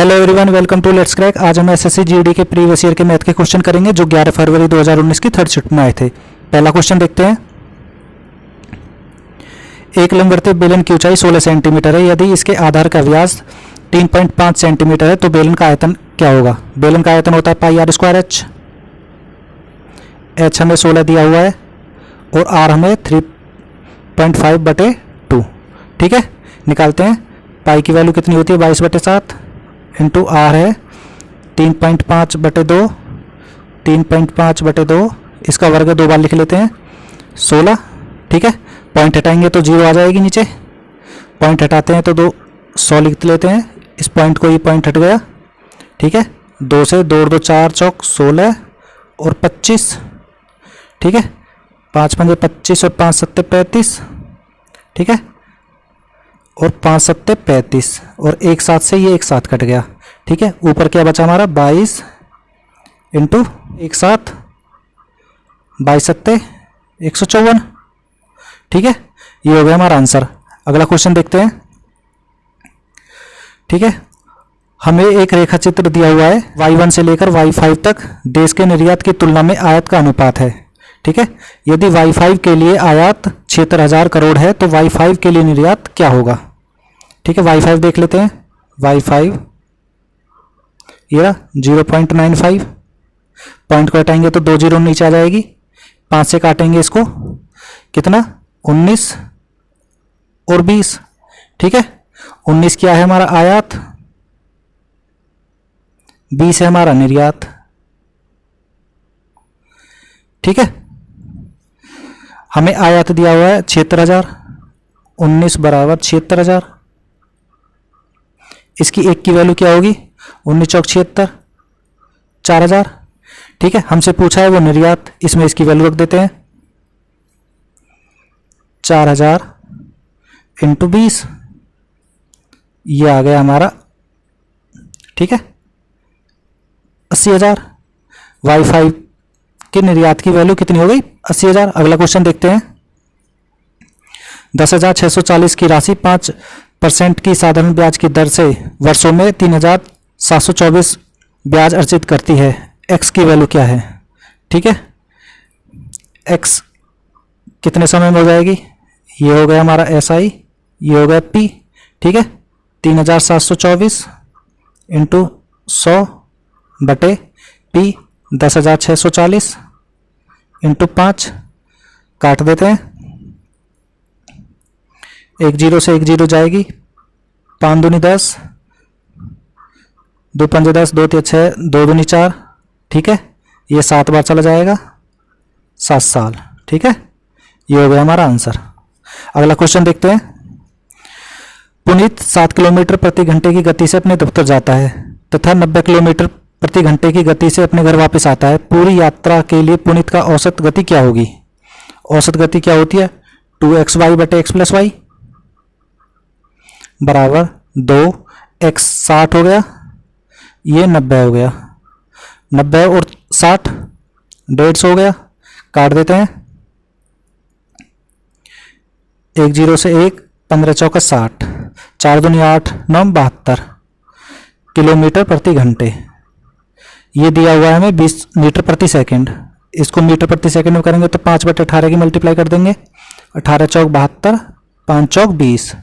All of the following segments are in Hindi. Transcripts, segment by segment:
Hello everyone, welcome to let's crack. आज हम एसएससी जीडी के प्रीवियस ईयर के मैथ के क्वेश्चन करेंगे जो 11 फरवरी 2019 की थर्ड शिफ्ट में आए थे। पहला क्वेश्चन देखते हैं। एक लंबवर्तीय बेलन की ऊंचाई 16 सेंटीमीटर है। यदि इसके आधार का व्यास 3.5 सेंटीमीटर है तो बेलन का आयतन क्या होगा? बेलन का आयतन होता है पाई आर स्क्वायर एच। एच हमें 16 दिया हुआ है और आर हमें 3.5/2। ठीक है, निकालते हैं। पाई की वैल्यू कितनी होती है? 22/7 इंटू आर है 3.5/2। 3.5/2 इसका वर्ग 2 बार लिख लेते हैं 16। ठीक है, पॉइंट हटाएंगे तो 0 आ जाएगी नीचे। पॉइंट हटाते हैं तो 2 100 लिख लेते हैं। इस पॉइंट को, ये पॉइंट हट गया। ठीक है, 2 से 2 2 4 चौक 16 और 25। ठीक है, 5 5 25 और 5 7 35। ठीक है, और 5 7 35 और एक साथ से ये एक साथ कट गया। ठीक है, ऊपर क्या बचा हमारा? 22 इंटू एक साथ 22 7 154। ठीक है, ये हो गया हमारा आंसर। अगला क्वेश्चन देखते हैं। ठीक है, हमें एक रेखा चित्र दिया हुआ है। y1 से लेकर y5 तक देश के निर्यात की तुलना में आयात का अनुपात है। ठीक है, यदि y5 के लिए आयात 76,000 करोड़ है तो y5 के लिए निर्यात क्या होगा? ठीक है, y5 देख लेते हैं। y5 ये 0.95। पॉइंट को हटाएंगे तो 2 0 नीचे आ जाएगी। 5 से काटेंगे इसको, कितना? 19 और 20। ठीक है, 19 क्या है हमारा? आयात। 20 है हमारा निर्यात। ठीक है, हमें आयात दिया हुआ है 76,000। 19 बराबर 76,000। इसकी एक की वैल्यू क्या होगी? 19 चौक 76, 4000। ठीक है, हमसे पूछा है वो निर्यात, इसमें इसकी वैल्यू रख देते हैं 4000 इंटू 20। ये आ गया हमारा। ठीक है, 80,000। y5 के निर्यात की वैल्यू कितनी हो गई? 80,000। अगला क्वेश्चन देखते हैं। 10,640 की राशि 5% की साधारण ब्याज की दर से वर्षों में 3,724 ब्याज अर्जित करती है। x की वैल्यू क्या है? ठीक है, x कितने समय में हो जाएगी? ये हो गया हमारा SI, ये हो गया P। ठीक है, 3,724 इंटू 100/P 10,640 इंटू 5 काट देते हैं। 1 0 से 1 0 जाएगी। 5 दूनी 10, 2 5 10, 2 3 6, 2 दूनी 4। ठीक है, ये 7 बार चला जाएगा, 7 साल। ठीक है, ये हो गया हमारा आंसर। अगला क्वेश्चन देखते हैं। पुनीत 7 किलोमीटर प्रति घंटे की गति से अपने दफ्तर जाता है तथा 90 किलोमीटर प्रति घंटे की गति से अपने घर वापस आता है। पूरी यात्रा के लिए पुनीत का औसत गति क्या होगी? औसत गति क्या होती है? 2xy/x+y बराबर 2x। 60 हो गया, ये 90 हो गया। 90 और 60 150 हो गया। काट देते हैं। 1 0 से 1, 15 चौका 60, 4 दूनी 8, 9 72 किलोमीटर प्रति घंटे। ये दिया हुआ है हमें 20 मीटर प्रति सेकंड। इसको मीटर प्रति सेकंड में करेंगे तो 5/18 की मल्टीप्लाई कर देंगे। 18 चौक 72, 5 चौक 20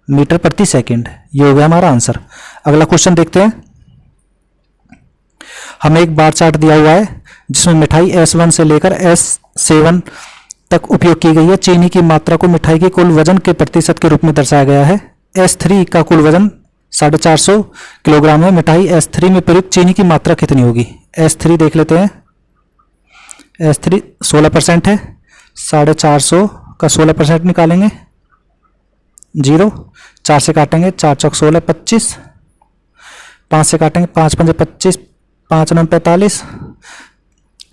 मीटर प्रति सेकंड। ये हो गया हमारा आंसर। अगला क्वेश्चन देखते हैं। हमें एक बार चार्ट दिया हुआ है जिसमें मिठाई S1 से लेकर S7 तक उपयोग की गई है। चीनी की मात्रा को मिठाई के कुल वजन के प्रतिशत के रूप में दर्शाया गया है। S3 का कुल वजन 450 किलोग्राम है। मिठाई S3 में प्रयुक्त चीनी की मात्रा कितनी होगी? S3 देख लेते हैं। S3 16% है। 450 का 16% निकालेंगे 0। 4 से काटेंगे, 4 चौक 16, 25। 5 से काटेंगे, 5 5 25, 5 9 45।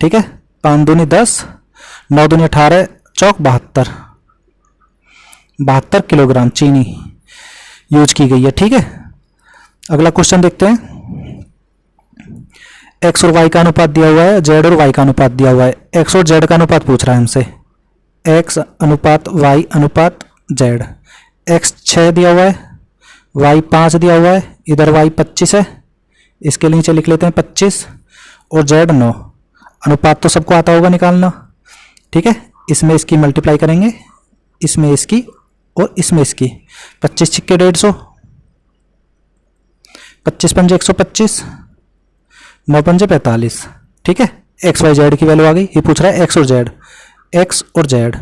ठीक है, 5 दूनी 10, 9 दूनी 18 चौक 72 किलोग्राम चीनी यूज की गई है। ठीक है, अगला क्वेश्चन देखते हैं। x और y का अनुपात दिया हुआ है, z और y का अनुपात दिया हुआ है। x और z का अनुपात पूछ रहा है हमसे। x अनुपात y अनुपात z। x 6 दिया हुआ है, y 5 दिया हुआ है, इधर y 25 है, इसके नीचे लिख लेते हैं 25 और जेड 9। अनुपात तो सबको आता होगा निकालना, ठीक है। इसमें इसकी मल्टीप्लाई करेंगे, इसमें इसकी और इसमें इसकी। 25 छिक्के 150, 25 पंजे 125, 9 पंजे 45, ठीक है। एक्स वाई जेड की वैल्यू आ गई। ये पूछ रहा है एक्स और जेड, एक्स और जेड।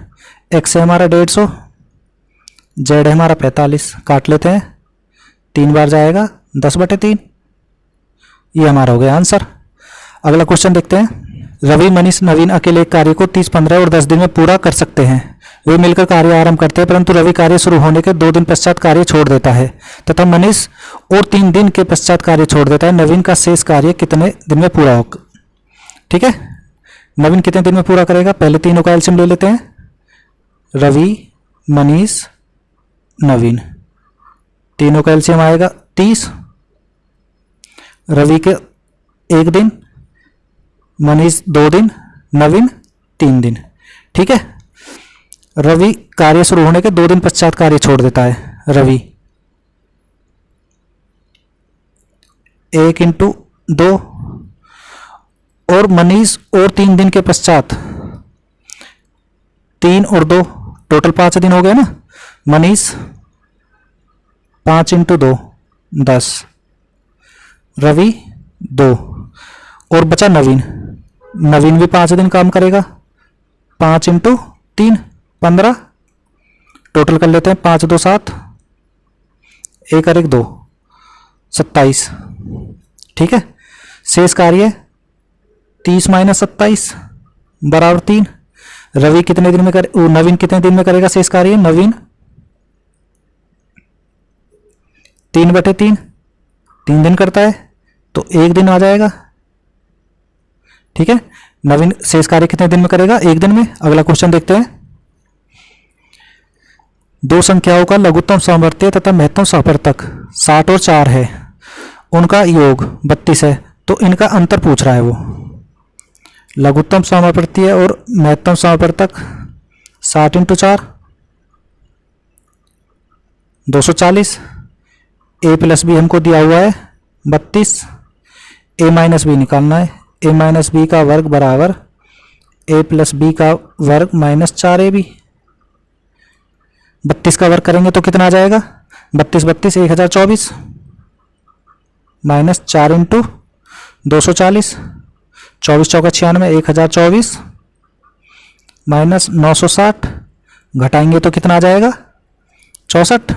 एक्स है हमारा 150, जेड है हमारा 45। काट लेते हैं, 3 बार जाएगा 10/3। ये हमारा हो गया आंसर। अगला क्वेश्चन देखते हैं। रवि, मनीष, नवीन अकेले एक कार्य को 30, 15 और 10 दिन में पूरा कर सकते हैं। वे मिलकर कार्य आरंभ करते हैं, परंतु रवि कार्य शुरू होने के 2 दिन पश्चात कार्य छोड़ देता है तथा मनीष और 3 दिन के पश्चात कार्य छोड़ देता है। नवीन का शेष कार्य कितने दिन में पूरा होगा? ठीक है, नवीन कितने दिन में पूरा करेगा? पहले तीनों का एलसीएम ले लेते हैं। रवि, मनीष, नवीन, तीनों का एलसीएम आएगा 30। रवि के 1 दिन, मनीष 2 दिन, नवीन 3 दिन, ठीक है। रवि कार्य शुरू होने के 2 दिन पश्चात कार्य छोड़ देता है। रवि 1 × 2 और मनीष और 3 दिन के पश्चात 3 और 2 टोटल 5 दिन हो गए ना। मनीष 5 × 2 10, रवि 2 और बचा नवीन। नवीन भी 5 दिन काम करेगा। 5 × 3 15, टोटल कर लेते हैं। 5 2 7, 1 और 1 2 27, ठीक है। शेष कार्य 30 - 27 बराबर 3। रवि कितने दिन में नवीन कितने दिन में करेगा शेष कार्य? नवीन 3/3, 3 दिन करता है तो 1 दिन आ जाएगा, ठीक है। नवीन शेष कार्य कितने दिन में करेगा? 1 दिन में। अगला क्वेश्चन देखते हैं। 2 संख्याओं का लघुत्तम सामर्थ्य तथा महत्तम सापरतक 60 और 4 है, उनका योग 32 है, तो इनका अंतर पूछ रहा है वो। लघुत्तम सामर्थ्य और महत्तम सामर्थ्यक 60 × 4 240। a + b हमको दिया हुआ है 32, a - b निकालना है। a - b का वर्ग बराबर a + b का वर्ग -4ab। 32 का वर्ग करेंगे तो कितना आ जाएगा? 32 32 1024 -4 × 240, 24 × 4 = 96, 1024 -960, घटाएंगे तो कितना आ जाएगा? 64,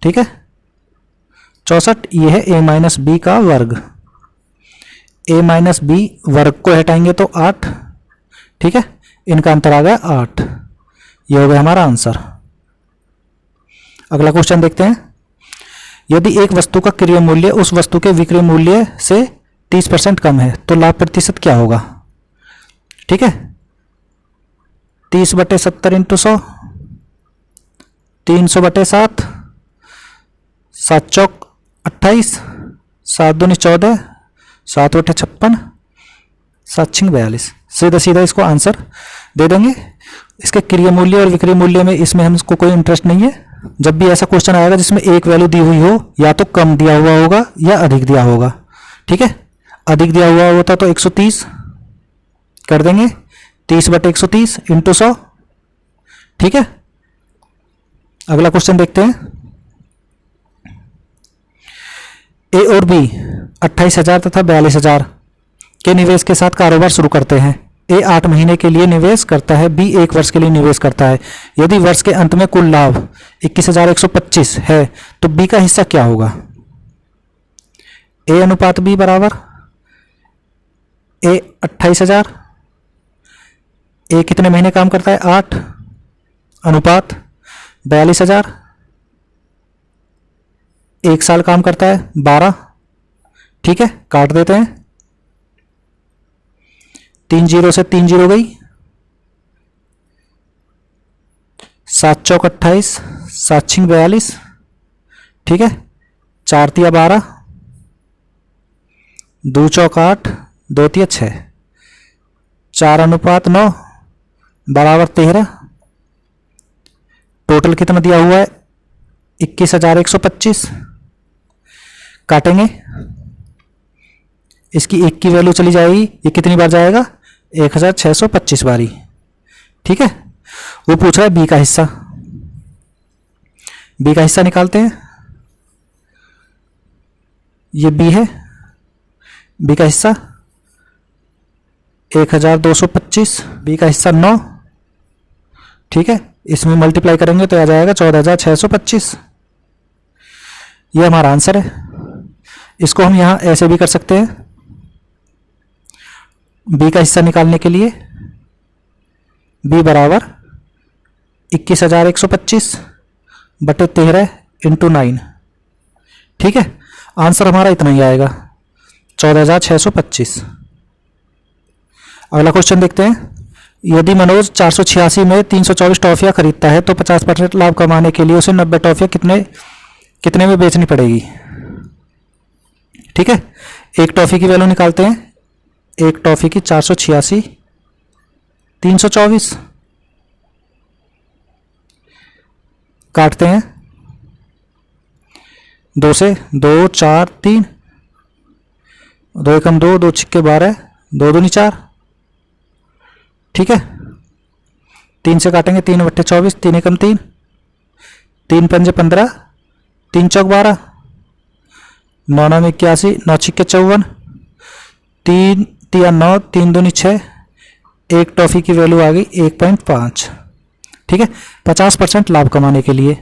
ठीक है। 64 ये है a - b का वर्ग। a - b वर्ग को हटाएंगे तो 8, ठीक है। इनका अंतर आ गया 8। ये हो गया हमारा आंसर। अगला क्वेश्चन देखते हैं। यदि एक वस्तु का क्रय मूल्य उस वस्तु के विक्रय मूल्य से 30% कम है तो लाभ प्रतिशत क्या होगा? ठीक है, 30/70 × 100, 300/7, 7 चौक 28, 7 दूनी 14, 7 बटे 56, 7 छिंग 42। सीधा सीधा इसको आंसर दे देंगे। इसके क्रय मूल्य और विक्रय मूल्य में इसमें हमको कोई इंटरेस्ट नहीं है। जब भी ऐसा क्वेश्चन आएगा जिसमें एक वैल्यू दी हुई हो, या तो कम दिया हुआ होगा या अधिक दिया होगा, ठीक है। अधिक दिया हुआ होता तो 130 कर देंगे, 30/130 × 100, ठीक है। अगला क्वेश्चन देखते हैं। ए और बी 28,000 तथा 42,000 के निवेश के साथ कारोबार शुरू करते हैं। ए 8 महीने के लिए निवेश करता है, बी 1 वर्ष के लिए निवेश करता है। यदि वर्ष के अंत में कुल लाभ 21,125 है तो बी का हिस्सा क्या होगा? ए अनुपात बी बराबर ए 28,000, ए कितने महीने काम करता है? 8, अनुपात 42,000, 1 साल काम करता है 12, ठीक है। काट देते हैं, 3 0 से 3 0 गई, 7 चौक 28, 7 छिंग 42, ठीक है। 4 तिया 12, 2 चौक 8, 2 तिया 6, 4 अनुपात 9 बराबर 13। टोटल कितना दिया हुआ है? 21,125। काटेंगे, इसकी 1 की वैल्यू चली जाएगी, ये कितनी बार जाएगा, 1625 बारी। ठीक है, वो पूछ रहा है बी का हिस्सा। बी का हिस्सा निकालते हैं। ये बी है, बी का हिस्सा 1225, बी का हिस्सा 9। ठीक है, इसमें मल्टीप्लाई करेंगे तो आ जाएगा 14625। ये हमारा आंसर है। इसको हम यहां ऐसे भी कर सकते हैं, बी का हिस्सा निकालने के लिए बी बराबर 21,125 बटे 13 इंटू 9। ठीक है, आंसर हमारा इतना ही आएगा, 14,625। अगला क्वेश्चन देखते हैं। यदि मनोज 486 में 324 टॉफियां खरीदता है तो 50% लाभ कमाने के लिए उसे 90 टॉफियां कितने में बेचनी पड़ेगी। ठीक है, एक टॉफी की वैल्यू निकालते हैं। एक टॉफी की 486, 324 काटते हैं 2 से, 2 4 3, 2 एकम 2, 2 छिक्के 12, 2 दूनी 4। ठीक है, 3 से काटेंगे 3 बट्टे 24, 3 एकम 3, 3 पंजे 15, 3 चौक 12, 9 9 में 81, 9 छिक्के 54, 3 तिया 9, 3 दूनी 6। एक टॉफी की वैल्यू आ गई 1.5। ठीक है, 50% लाभ कमाने के लिए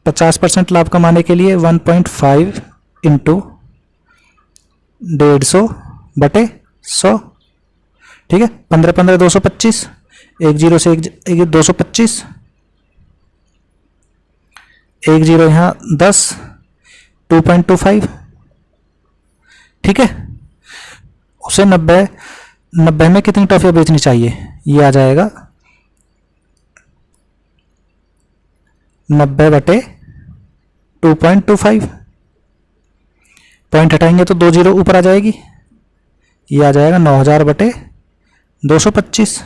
50% लाभ कमाने के लिए 1.5 इंटू 150 बटे 100। ठीक है, 15 15 225, 1 0 से 1 225, 1 0 यहाँ 10, 2.25। ठीक है, उसे 90 में कितनी टॉफियां बेचनी चाहिए, ये आ जाएगा 90 बटे 2.25। पॉइंट हटाएंगे तो 2 जीरो ऊपर आ जाएगी, ये आ जाएगा 9000 बटे 225।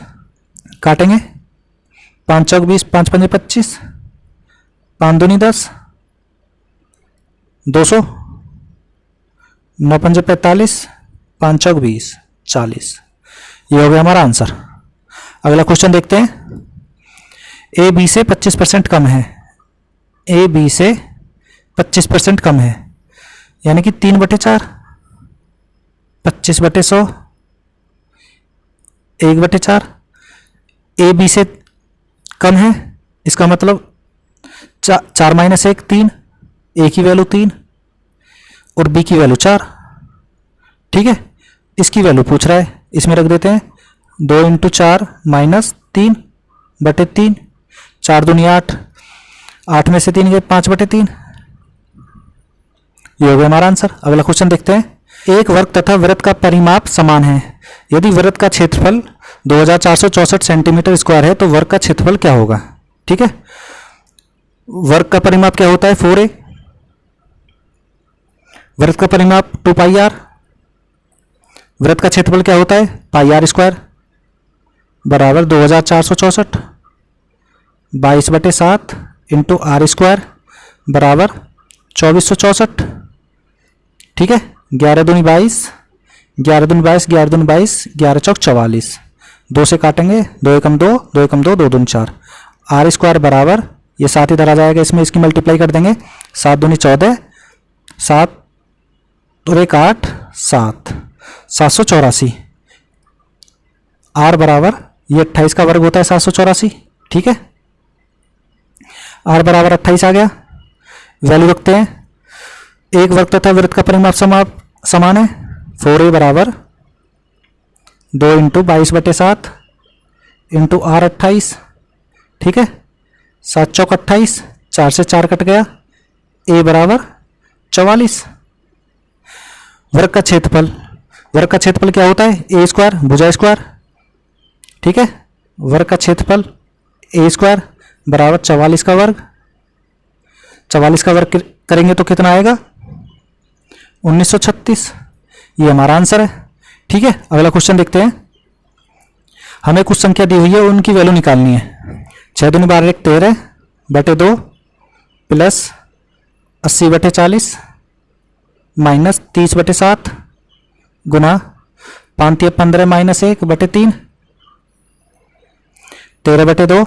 काटेंगे 5 चौक 20, 5 पंजे 25, 5 दूनी 10, 200, 9 पंजे 45, 5 चौक 20, 40। ये हो गया हमारा आंसर। अगला क्वेश्चन देखते हैं। ए बी से 25% कम है, ए बी से 25% कम है, यानी कि 3 बटे 4, 25 बटे 100, 1 बटे 4। ए बी से कम है, इसका मतलब 4 माइनस 1 3, ए की वैल्यू 3 और बी की वैल्यू 4। ठीक है, इसकी वैल्यू पूछ रहा है, इसमें रख देते हैं 2 इंटू 4 माइनस 3 बटे 3, 4 दूनी 8, 8 में से 3 गए 5 बटे 3। ये हो गया हमारा आंसर। अगला क्वेश्चन देखते हैं। एक वर्ग तथा वृत्त का परिमाप समान है, यदि वृत्त का क्षेत्रफल 2464 सेंटीमीटर स्क्वायर है तो वर्ग का क्षेत्रफल क्या होगा। ठीक है, वर्ग का परिमाप क्या होता है, 4a। वृत्त का परिमाप 2 पाई आर। वृत्त का क्षेत्रफल क्या होता है, पाई आर स्क्वायर बराबर 2464 22 बटे 7 इंटू आर स्क्वायर बराबर 2464। ठीक है, 11 दूनी 22, 11 दूनी 22, 11 दूनी 22, 11 चौक 44। 2 से काटेंगे 2 एकम 2, 2 एकम 2, 2 दूनी 4। आर स्क्वायर बराबर, ये 7 इधर आ जाएगा, इसमें इसकी मल्टीप्लाई कर देंगे, 7 दूनी 14, 7 और 1 8, 7, 784। आर बराबर, ये 28 का वर्ग होता है 784। ठीक है, आर बराबर 28 आ गया। वैल्यू रखते हैं, एक वर्ग तथा वृत्त का परिमाप समान है, 4a बराबर 2 इंटू 22 बटे 7 इंटू आर 28। ठीक है, 7 चौक 28, 4 से 4 कट गया, a बराबर 44। वर्ग का क्षेत्रफल, वर्ग का क्षेत्रफल क्या होता है, ए स्क्वायर भुजा स्क्वायर। ठीक है, वर्ग का क्षेत्रफल ए स्क्वायर बराबर 44 का वर्ग। 44 का वर्ग करेंगे तो कितना आएगा, 1936। ये हमारा आंसर है। ठीक है, अगला क्वेश्चन देखते हैं। हमें कुछ संख्या दी हुई है, उनकी वैल्यू निकालनी है। 6 दूनी 12 1 13 बटे 2 प्लस 80 बटे 40 माइनस 30 बटे 7 गुना 5×15 -1/3, 13/2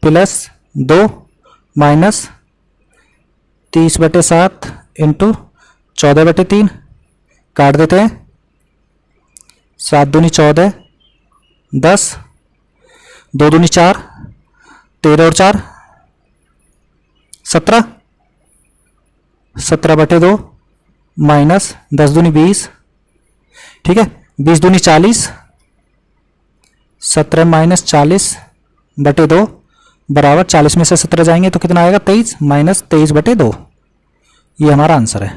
+2 माइनस 30/7 इंटू 14/3, काट देते हैं। 7 दूनी 14, 10, 2 दूनी 4, 13 और 4 17, 17/2 माइनस 10 दूनी 20, ठीक है। 20 दूनी 40, 17 माइनस 40/2 बराबर 40 में से 17 जाएंगे तो कितना आएगा 23 माइनस 23/2। ये हमारा आंसर है।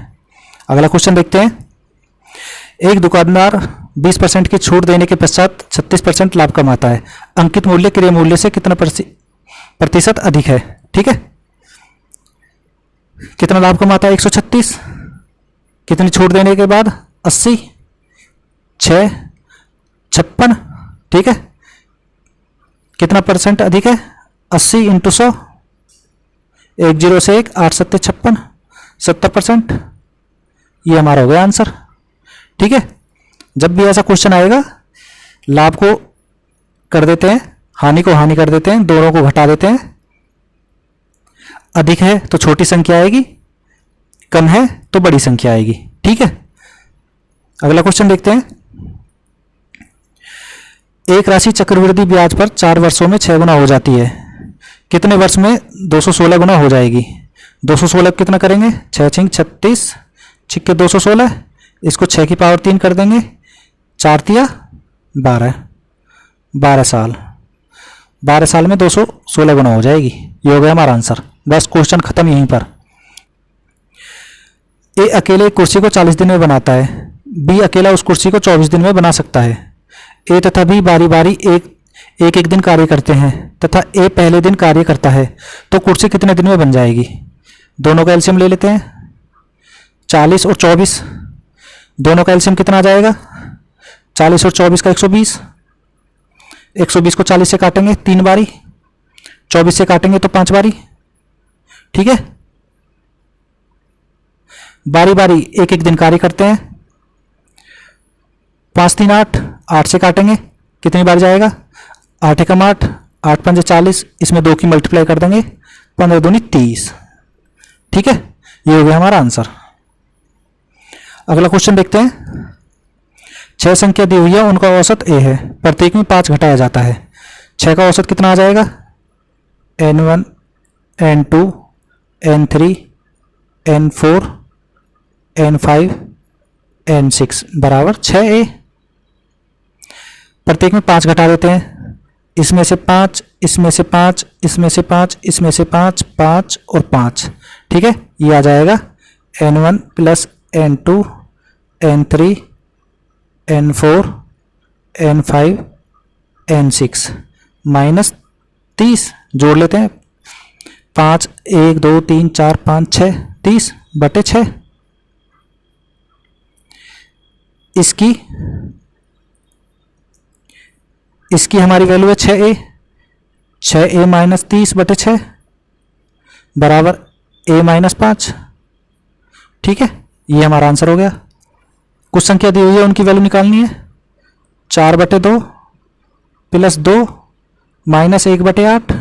अगला क्वेश्चन देखते हैं। एक दुकानदार 20% की छूट देने के पश्चात 36% लाभ कमाता है। अंकित मूल्य क्रय मूल्य से कितना प्रतिशत अधिक है? ठीक है, कितना लाभ कमाता है 136, कितनी छूट देने के बाद 80, 6, 56, ठीक है। कितना परसेंट अधिक है 80 × 100, 1 0 से 1 8 7 56, 70%। ये हमारा हो गया आंसर। ठीक है, जब भी ऐसा क्वेश्चन आएगा लाभ को कर देते हैं, हानि को हानि कर देते हैं, दोनों को घटा देते हैं। अधिक है तो छोटी संख्या आएगी, कम है तो बड़ी संख्या आएगी। ठीक है, अगला क्वेश्चन देखते हैं। एक राशि चक्रवृद्धि ब्याज पर 4 वर्षों में 6 गुना हो जाती है, कितने वर्ष में 216 गुना हो जाएगी? 216 कितना करेंगे 6 × 36, 6 216, इसको 6 की पावर 3 कर देंगे, 4 × 12, 12 साल, 12 साल में 216 गुना हो जाएगी। ये हो गया हमारा आंसर। बस क्वेश्चन खत्म यहीं पर। ए अकेले एक कुर्सी को 40 दिन में बनाता है, बी अकेला उस कुर्सी को 24 दिन में बना सकता है। ए तथा बी बारी बारी एक दिन कार्य करते हैं तथा ए पहले दिन कार्य करता है, तो कुर्सी कितने दिन में बन जाएगी? दोनों का एलसीएम ले लेते हैं, 40 और 24, दोनों का एलसीएम कितना आ जाएगा? 40 और 24 का 120, 120 को 40 से काटेंगे 3 बारी, 24 से काटेंगे तो 5 बारी। ठीक है, बारी बारी एक दिन कार्य करते हैं, 5 3 8, 8 से काटेंगे कितनी बार जाएगा? 8 एकम 8, 8 5 40, इसमें 2 की मल्टीप्लाई कर देंगे, 15 दूनी 30। ठीक है, ये हो गया हमारा आंसर। अगला क्वेश्चन देखते हैं। 6 संख्या दी हुई है, उनका औसत ए है, प्रत्येक में 5 घटाया जाता है। 6 का औसत कितना आ जाएगा? n1 n2 n3 n4 n5 n6 बराबर 6a। प्रत्येक में 5 घटा देते हैं, इसमें से 5, इसमें से 5, इसमें से 5, इसमें से 5, 5 और 5। ठीक है, ये आ जाएगा n1 + n2 n3 n4 n5 n6 minus 30, जोड़ लेते हैं, 5 1 2 3 4 5 6, 30/6। इसकी हमारी वैल्यू है 6a, 6a - 30/6 बराबर a - 5। ठीक है, ये हमारा आंसर हो गया। कुछ संख्या दी हुई है, उनकी वैल्यू निकालनी है। 4/2 + 2 - 1/8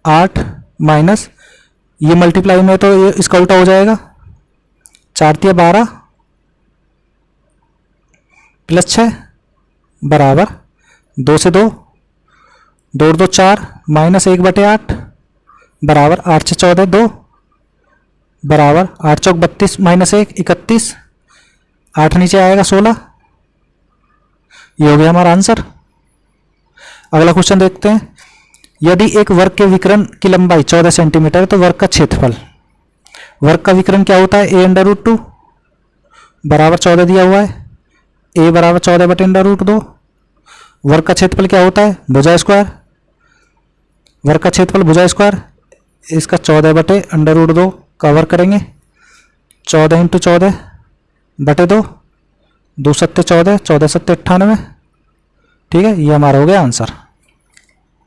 8 माइनस, ये मल्टीप्लाई में तो ये इसका उल्टा हो जाएगा, 4 × 12 + 6 बराबर 2 से 2, 2 और 2 4 - 1/8 बराबर 8 से 14 2 बराबर 8 चौक 32 - 1 31, 8 नीचे आएगा 16। ये हो गया हमारा आंसर। अगला क्वेश्चन देखते हैं। यदि एक वर्ग के विकर्ण की लंबाई 14 सेंटीमीटर है तो वर्ग का क्षेत्रफल, वर्ग का विकर्ण क्या होता है? a/√2 बराबर 14 दिया हुआ है, a बराबर 14/√2। वर्ग का क्षेत्रफल क्या होता है? भुजा स्क्वायर, वर्ग का क्षेत्रफल भुजा स्क्वायर, इसका 14/√2 का वर्ग करेंगे, 14 × 14/2, 2 7 14, 14 7 98। ठीक है, ये हमारा हो गया आंसर।